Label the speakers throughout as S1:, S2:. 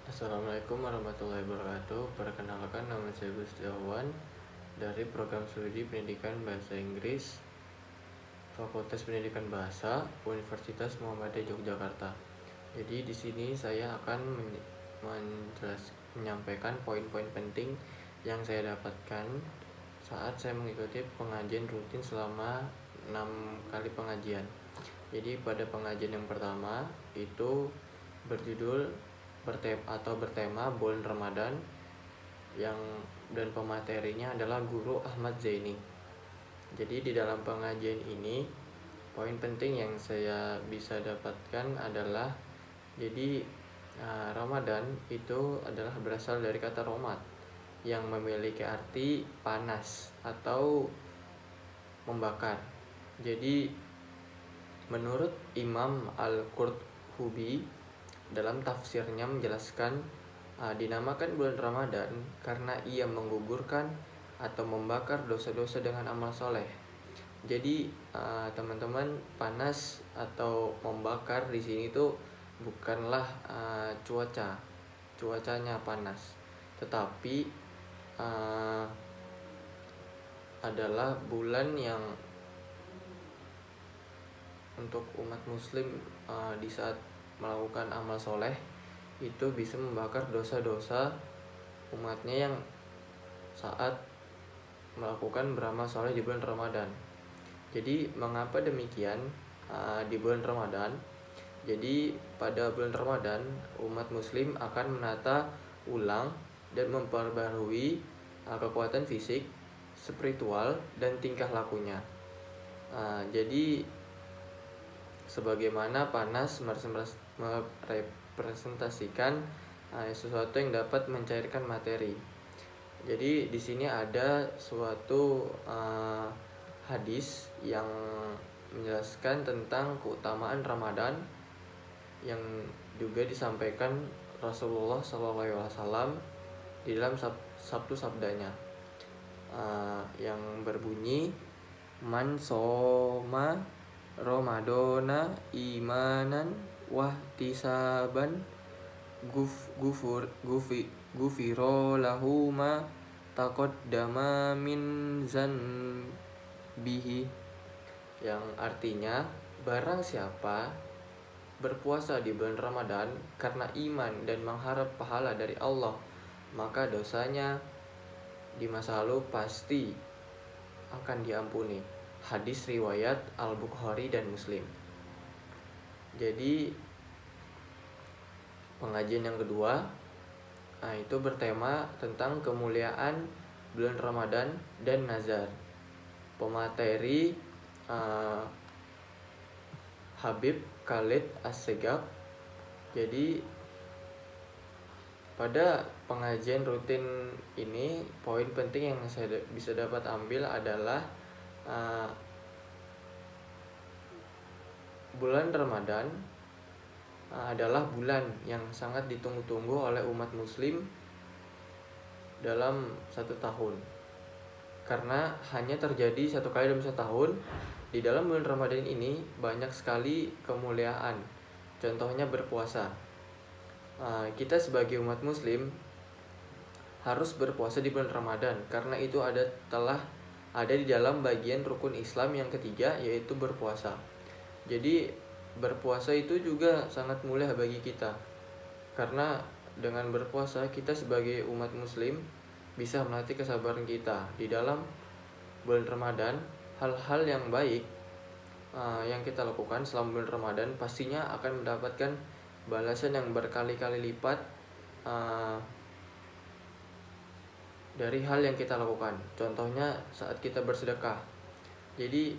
S1: Assalamualaikum warahmatullahi wabarakatuh. Perkenalkan, nama saya Gustiawan dari program studi Pendidikan Bahasa Inggris Fakultas Pendidikan Bahasa Universitas Muhammadiyah Yogyakarta. Jadi di sini saya akan menyampaikan poin-poin penting yang saya dapatkan saat saya mengikuti pengajian rutin selama 6 kali pengajian. Jadi pada pengajian yang pertama itu berjudul bertema bulan Ramadan dan pematerinya adalah Guru Ahmad Zaini. Jadi di dalam pengajian ini poin penting yang saya bisa dapatkan adalah Ramadan itu adalah berasal dari kata romat yang memiliki arti panas atau membakar. Jadi menurut Imam Al-Qurtubi dalam tafsirnya menjelaskan dinamakan bulan Ramadan karena ia menggugurkan atau membakar dosa-dosa dengan amal soleh. Jadi teman-teman, panas atau membakar di sini tuh bukanlah cuacanya panas, tetapi adalah bulan yang untuk umat muslim di saat melakukan amal soleh itu bisa membakar dosa-dosa umatnya yang saat melakukan beramal soleh di bulan Ramadan. Jadi mengapa demikian di bulan Ramadan? Jadi pada bulan Ramadan umat muslim akan menata ulang dan memperbarui kekuatan fisik, spiritual, dan tingkah lakunya. Jadi sebagaimana panas merepresentasikan sesuatu yang dapat mencairkan materi. Jadi di sini ada suatu hadis yang menjelaskan tentang keutamaan Ramadan yang juga disampaikan Rasulullah SAW di dalam sabtu sabdanya yang berbunyi, man soma Ramadana imanan wahtisaban gufiro lahu ma taqaddama min zanbihi, yang artinya barang siapa berpuasa di bulan Ramadan karena iman dan mengharap pahala dari Allah, maka dosanya di masa lalu pasti akan diampuni. Hadis riwayat Al-Bukhari dan Muslim. Jadi pengajian yang kedua itu bertema tentang kemuliaan bulan Ramadan dan nazar. Pemateri Habib Khalid Assegaf. Jadi pada pengajian rutin ini poin penting yang saya bisa dapat ambil adalah bulan Ramadan adalah bulan yang sangat ditunggu-tunggu oleh umat muslim dalam satu tahun, karena hanya terjadi satu kali dalam satu tahun. Di dalam bulan Ramadan ini banyak sekali kemuliaan, contohnya berpuasa. Kita sebagai umat muslim harus berpuasa di bulan Ramadan karena itu telah ada di dalam bagian rukun Islam yang ketiga, yaitu berpuasa. Jadi berpuasa itu juga sangat mulia bagi kita, karena dengan berpuasa kita sebagai umat muslim bisa melatih kesabaran kita di dalam bulan Ramadan. Hal-hal yang baik yang kita lakukan selama bulan Ramadan pastinya akan mendapatkan balasan yang berkali-kali lipat dari hal yang kita lakukan. Contohnya saat kita bersedekah. Jadi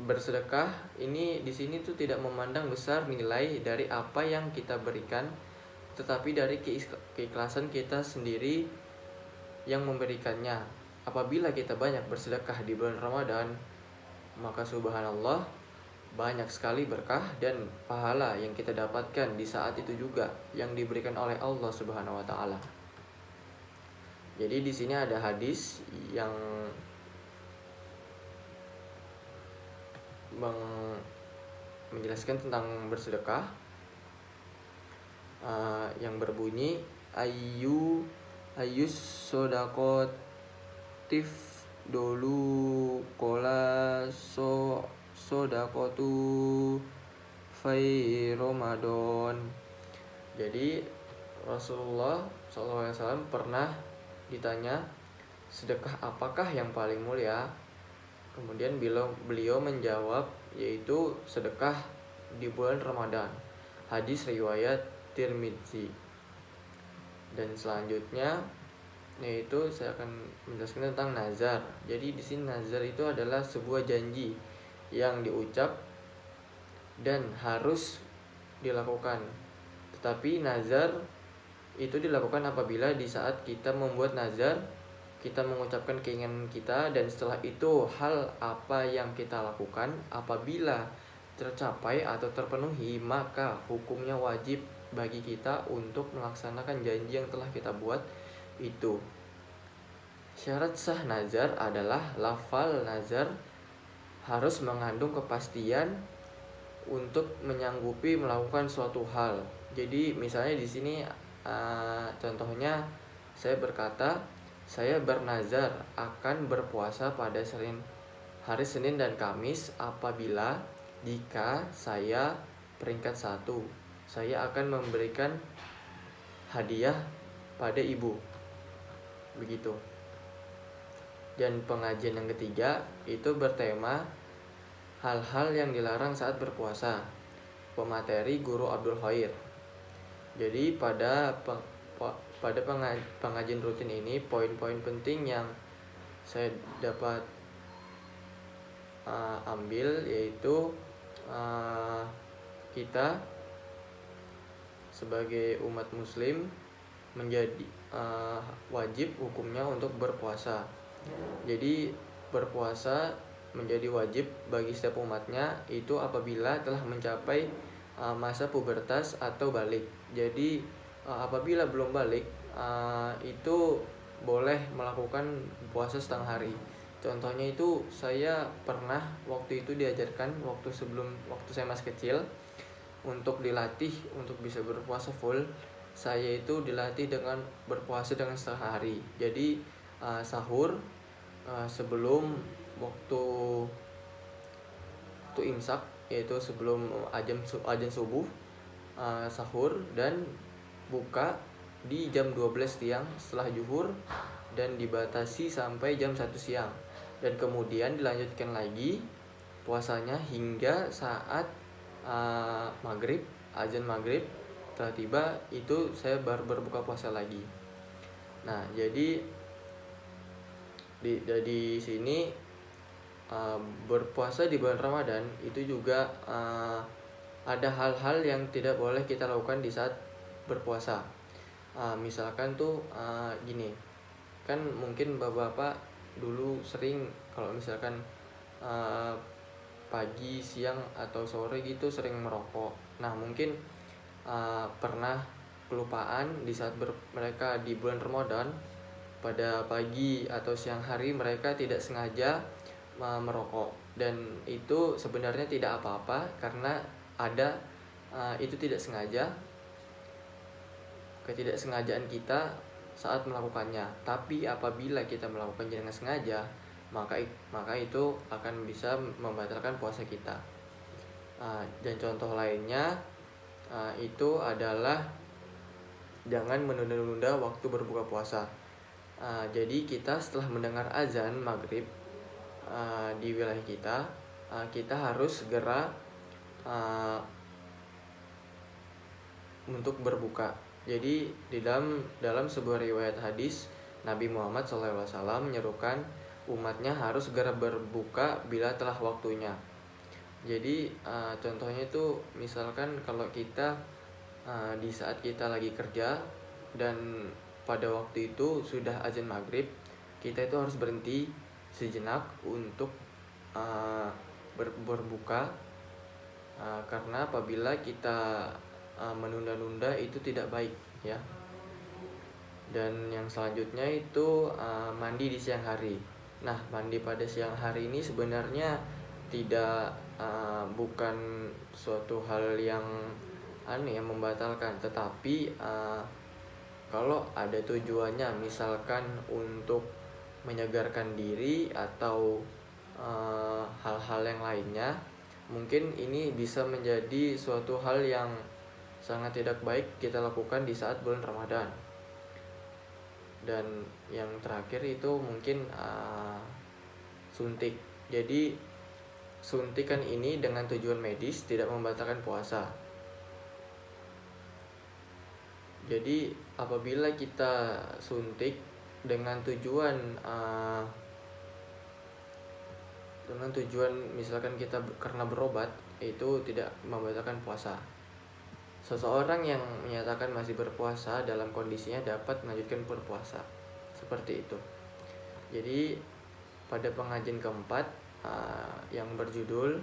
S1: bersedekah ini di sini tuh tidak memandang besar nilai dari apa yang kita berikan, tetapi dari keikhlasan kita sendiri yang memberikannya. Apabila kita banyak bersedekah di bulan Ramadan, maka subhanallah banyak sekali berkah dan pahala yang kita dapatkan di saat itu juga yang diberikan oleh Allah Subhanahu wa taala. Jadi di sini ada hadis yang menjelaskan tentang bersedekah. yang berbunyi ayus sodakotif dulu kola sodakotu fai Ramadan. Jadi Rasulullah SAW pernah ditanya, sedekah apakah yang paling mulia? Kemudian beliau menjawab, yaitu sedekah di bulan Ramadan. Hadis riwayat Tirmidzi. Dan selanjutnya yaitu saya akan menjelaskan tentang nazar. Jadi di sini nazar itu adalah sebuah janji yang diucap dan harus dilakukan. Tetapi nazar itu dilakukan apabila di saat kita membuat nazar, kita mengucapkan keinginan kita, dan setelah itu hal apa yang kita lakukan apabila tercapai atau terpenuhi, maka hukumnya wajib bagi kita untuk melaksanakan janji yang telah kita buat itu. Syarat sah nazar adalah lafal nazar harus mengandung kepastian untuk menyanggupi melakukan suatu hal. Jadi misalnya di sini contohnya saya berkata, saya bernazar akan berpuasa pada hari Senin dan Kamis apabila jika saya peringkat 1, saya akan memberikan hadiah pada ibu. Begitu. Dan pengajian yang ketiga itu bertema hal-hal yang dilarang saat berpuasa. Pemateri Guru Abdul Khair. Jadi pada pengajian rutin ini, poin-poin penting yang saya dapat ambil yaitu kita sebagai umat muslim menjadi wajib hukumnya untuk berpuasa. Jadi berpuasa menjadi wajib bagi setiap umatnya itu apabila telah mencapai masa pubertas atau balik. Jadi apabila belum balik itu boleh melakukan puasa setengah hari. Contohnya itu saya pernah waktu itu diajarkan waktu saya masih kecil untuk dilatih untuk bisa berpuasa full. Saya itu dilatih dengan berpuasa dengan setengah hari. Jadi sahur sebelum waktu imsak, yaitu sebelum azan subuh, sahur dan buka di jam 12 siang setelah zuhur dan dibatasi sampai jam 1 siang, dan kemudian dilanjutkan lagi puasanya hingga saat maghrib, azan maghrib telah tiba, itu saya baru berbuka puasa lagi. Nah, jadi di sini berpuasa di bulan Ramadan itu juga ada hal-hal yang tidak boleh kita lakukan di saat berpuasa. Misalkan tuh gini, kan mungkin bapak-bapak dulu sering kalau misalkan pagi, siang atau sore gitu sering merokok. Nah mungkin pernah kelupaan di saat mereka di bulan Ramadan pada pagi atau siang hari mereka tidak sengaja merokok, dan itu sebenarnya tidak apa-apa karena ada itu tidak sengaja, ketidaksengajaan kita saat melakukannya. Tapi apabila kita melakukannya dengan sengaja, maka itu akan bisa membatalkan puasa kita. Dan contoh lainnya itu adalah jangan menunda-nunda waktu berbuka puasa. Jadi kita setelah mendengar azan maghrib di wilayah kita, kita harus segera untuk berbuka. Jadi di dalam sebuah riwayat hadis, Nabi Muhammad SAW menyerukan umatnya harus segera berbuka bila telah waktunya. Jadi contohnya itu misalkan kalau kita di saat kita lagi kerja dan pada waktu itu sudah azan maghrib, kita itu harus berhenti sejenak untuk berbuka, karena apabila kita menunda-nunda itu tidak baik ya. Dan yang selanjutnya itu mandi di siang hari. Nah, mandi pada siang hari ini sebenarnya bukan suatu hal yang aneh yang membatalkan. Tetapi kalau ada tujuannya, misalkan untuk menyegarkan diri atau hal-hal yang lainnya, mungkin ini bisa menjadi suatu hal yang sangat tidak baik kita lakukan di saat bulan Ramadan. Dan yang terakhir itu mungkin suntik. Jadi suntikan ini dengan tujuan medis, tidak membatalkan puasa. Jadi apabila kita suntik dengan tujuan misalkan kita karena berobat, itu tidak membatalkan puasa. Seseorang yang menyatakan masih berpuasa dalam kondisinya dapat melanjutkan berpuasa. Seperti itu. Jadi pada pengajian keempat yang berjudul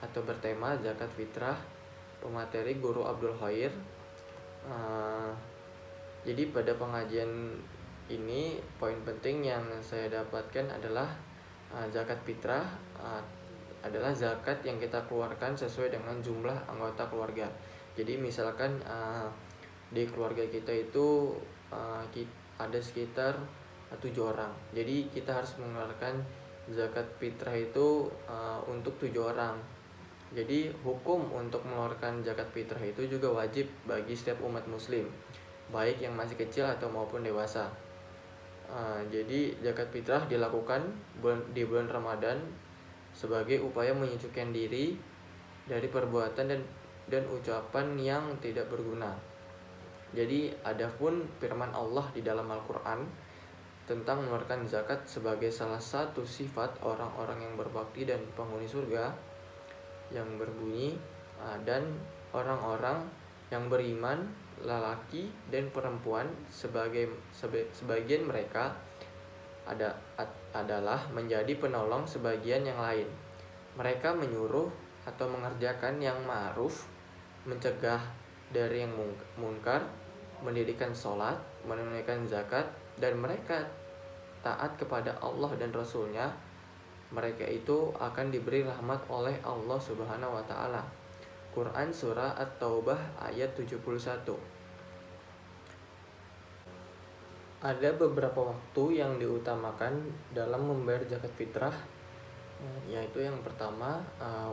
S1: atau bertema zakat fitrah, pemateri Guru Abdul Khair. Jadi pada pengajian ini poin penting yang saya dapatkan adalah zakat fitrah adalah zakat yang kita keluarkan sesuai dengan jumlah anggota keluarga. Jadi misalkan di keluarga kita itu ada sekitar 7 orang. Jadi kita harus mengeluarkan zakat fitrah itu untuk 7 orang. Jadi hukum untuk mengeluarkan zakat fitrah itu juga wajib bagi setiap umat muslim, baik yang masih kecil atau maupun dewasa. Jadi zakat fitrah dilakukan di bulan Ramadan sebagai upaya menyucikan diri dari perbuatan dan ucapan yang tidak berguna. Jadi adapun firman Allah di dalam Al-Qur'an tentang mengeluarkan zakat sebagai salah satu sifat orang-orang yang berbakti dan penghuni surga, yang berbunyi dan orang-orang yang beriman lelaki dan perempuan sebagian mereka adalah menjadi penolong sebagian yang lain. Mereka menyuruh atau mengerjakan yang ma'ruf, mencegah dari yang munkar, mendirikan sholat, menunaikan zakat, dan mereka taat kepada Allah dan Rasulnya. Mereka itu akan diberi rahmat oleh Allah Subhanahu wa Ta'ala. Quran Surah At-Taubah ayat 71. Ada beberapa waktu yang diutamakan dalam membayar zakat fitrah, yaitu yang pertama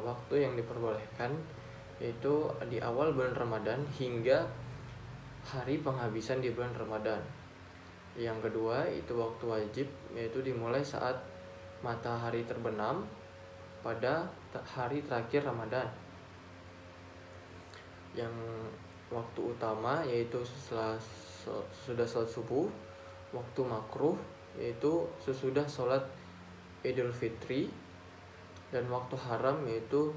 S1: waktu yang diperbolehkan yaitu di awal bulan Ramadan hingga hari penghabisan di bulan Ramadan. Yang kedua itu waktu wajib, yaitu dimulai saat matahari terbenam pada hari terakhir Ramadan. Yang waktu utama yaitu sesudah sholat subuh. Waktu makruh yaitu sesudah sholat Idul Fitri. Dan waktu haram yaitu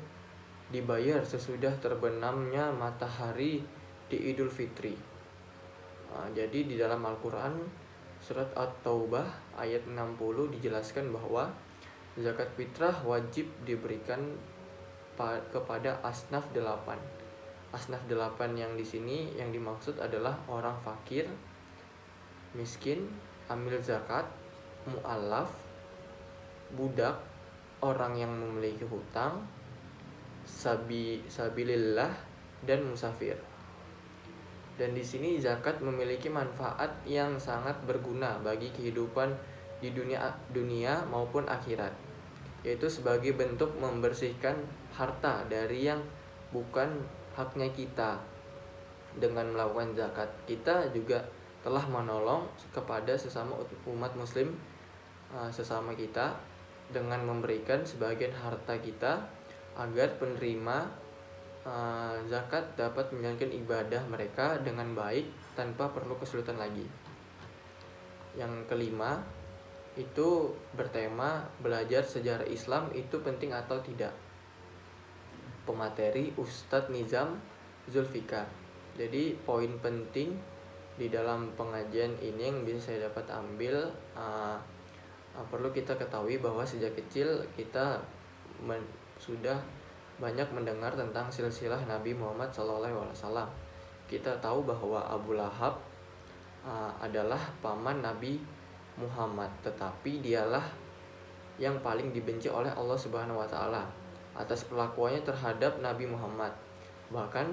S1: dibayar sesudah terbenamnya matahari di Idul Fitri. Jadi di dalam Al-Quran surat At-Taubah ayat 60 dijelaskan bahwa zakat fitrah wajib diberikan kepada asnaf 8. Asnaf 8 yang di sini yang dimaksud adalah orang fakir, miskin, amil zakat, mu'alaf, budak, orang yang memiliki hutang, sabilillah, dan musafir. Dan di sini zakat memiliki manfaat yang sangat berguna bagi kehidupan di dunia maupun akhirat, yaitu sebagai bentuk membersihkan harta dari yang bukan haknya kita. Dengan melakukan zakat, kita juga telah menolong kepada sesama umat muslim, sesama kita, dengan memberikan sebagian harta kita agar penerima zakat dapat menjalankan ibadah mereka dengan baik tanpa perlu kesulitan lagi. Yang kelima itu bertema belajar sejarah Islam itu penting atau tidak. Pemateri Ustadz Nizam Zulfikar. Jadi poin penting di dalam pengajian ini yang bisa saya dapat ambil, perlu kita ketahui bahwa sejak kecil kita sudah banyak mendengar tentang silsilah Nabi Muhammad SAW. Kita tahu bahwa Abu Lahab adalah paman Nabi Muhammad, tetapi dialah yang paling dibenci oleh Allah Subhanahu wa Ta'ala atas perlakuannya terhadap Nabi Muhammad. Bahkan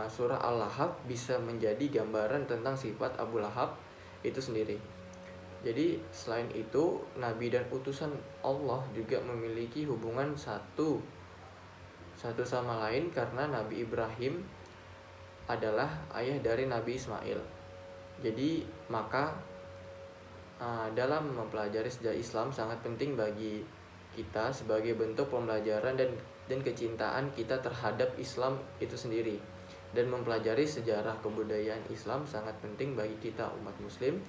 S1: surah Al-Lahab bisa menjadi gambaran tentang sifat Abu Lahab itu sendiri. Jadi selain itu, nabi dan utusan Allah juga memiliki hubungan satu sama lain, karena Nabi Ibrahim adalah ayah dari Nabi Ismail. Jadi maka dalam mempelajari sejarah Islam sangat penting bagi kita sebagai bentuk pembelajaran dan kecintaan kita terhadap Islam itu sendiri. Dan mempelajari sejarah kebudayaan Islam sangat penting bagi kita umat muslim,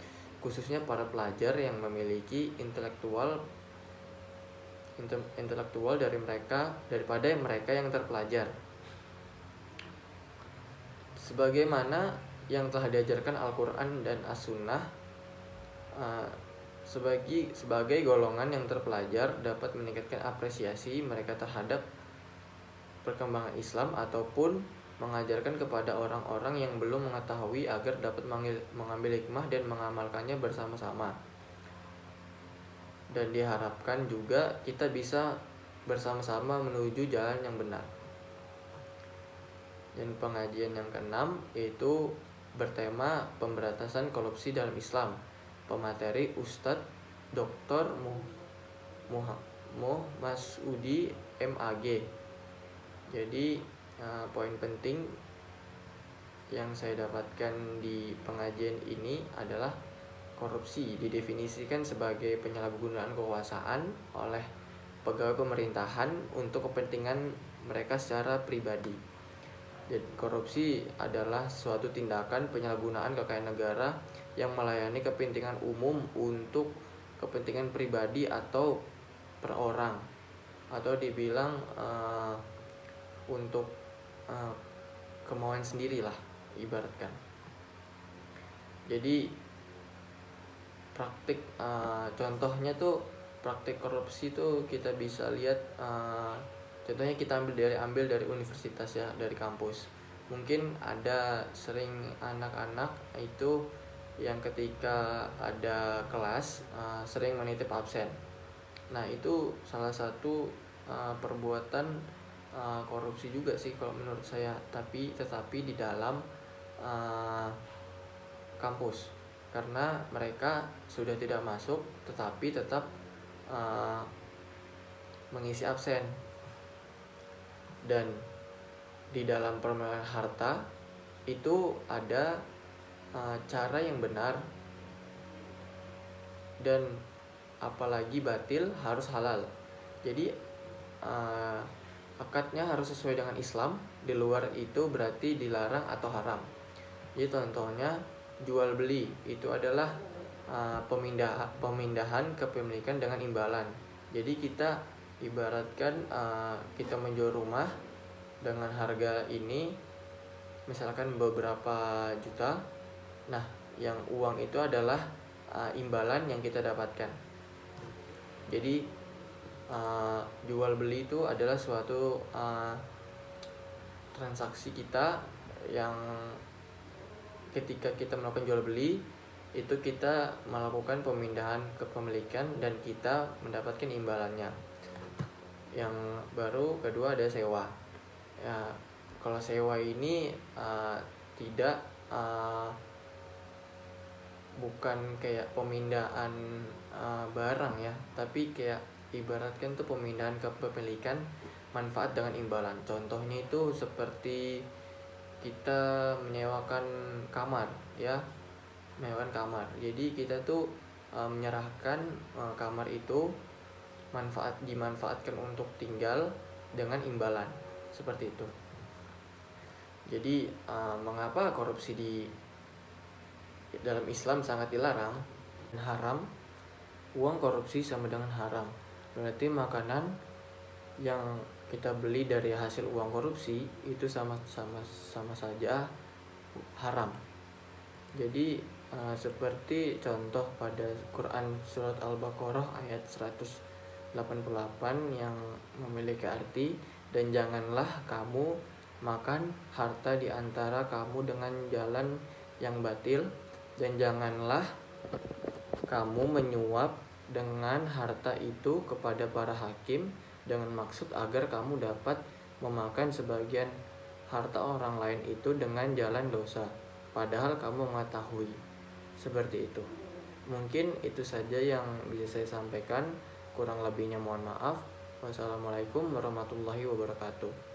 S1: khususnya para pelajar yang memiliki intelektual daripada mereka yang terpelajar. Sebagaimana yang telah diajarkan Al-Quran dan As-Sunnah, sebagai golongan yang terpelajar dapat meningkatkan apresiasi mereka terhadap perkembangan Islam, ataupun mengajarkan kepada orang-orang yang belum mengetahui agar dapat mengambil hikmah dan mengamalkannya bersama-sama. Dan diharapkan juga kita bisa bersama-sama menuju jalan yang benar. Dan pengajian yang keenam yaitu bertema pemberantasan korupsi dalam Islam. Pemateri Ustadz Dr. Masudi MAG. Jadi poin penting yang saya dapatkan di pengajian ini adalah korupsi didefinisikan sebagai penyalahgunaan kekuasaan oleh pegawai pemerintahan untuk kepentingan mereka secara pribadi. Jadi korupsi adalah suatu tindakan penyalahgunaan kekayaan negara yang melayani kepentingan umum untuk kepentingan pribadi atau per orang, atau dibilang untuk kemauan sendiri lah ibaratkan. Jadi praktik contohnya tuh praktik korupsi tuh kita bisa lihat, contohnya kita ambil dari universitas ya, dari kampus. Mungkin ada sering anak-anak itu yang ketika ada kelas sering menitip absen. Nah itu salah satu perbuatan korupsi juga sih kalau menurut saya, tetapi di dalam kampus, karena mereka sudah tidak masuk tetapi tetap mengisi absen. Dan di dalam perolehan harta itu ada cara yang benar, dan apalagi batil harus halal. Jadi akadnya harus sesuai dengan Islam, di luar itu berarti dilarang atau haram. Jadi contohnya jual beli itu adalah pemindahan kepemilikan dengan imbalan. Jadi kita ibaratkan kita menjual rumah dengan harga ini misalkan beberapa juta. Nah yang uang itu adalah imbalan yang kita dapatkan. Jadi jual beli itu adalah suatu transaksi kita yang ketika kita melakukan jual beli itu kita melakukan pemindahan kepemilikan dan kita mendapatkan imbalannya. Yang baru kedua ada sewa. Ya, kalau sewa ini tidak bukan kayak pemindahan barang ya, tapi kayak ibaratkan tuh pemindahan kepemilikan manfaat dengan imbalan. Contohnya itu seperti kita menyewakan kamar ya, menyewakan kamar. Jadi kita tuh menyerahkan kamar itu dimanfaatkan untuk tinggal dengan imbalan seperti itu. Jadi mengapa korupsi di dalam Islam sangat dilarang dan haram? Uang korupsi sama dengan haram. Berarti makanan yang kita beli dari hasil uang korupsi itu sama saja haram. Jadi seperti contoh pada Quran surat Al-Baqarah ayat 188 yang memiliki arti, dan janganlah kamu makan harta di antara kamu dengan jalan yang batil, dan janganlah kamu menyuap dengan harta itu kepada para hakim dengan maksud agar kamu dapat memakan sebagian harta orang lain itu dengan jalan dosa, padahal kamu mengetahui. Seperti itu. Mungkin itu saja yang bisa saya sampaikan. Kurang lebihnya mohon maaf. Wassalamualaikum warahmatullahi wabarakatuh.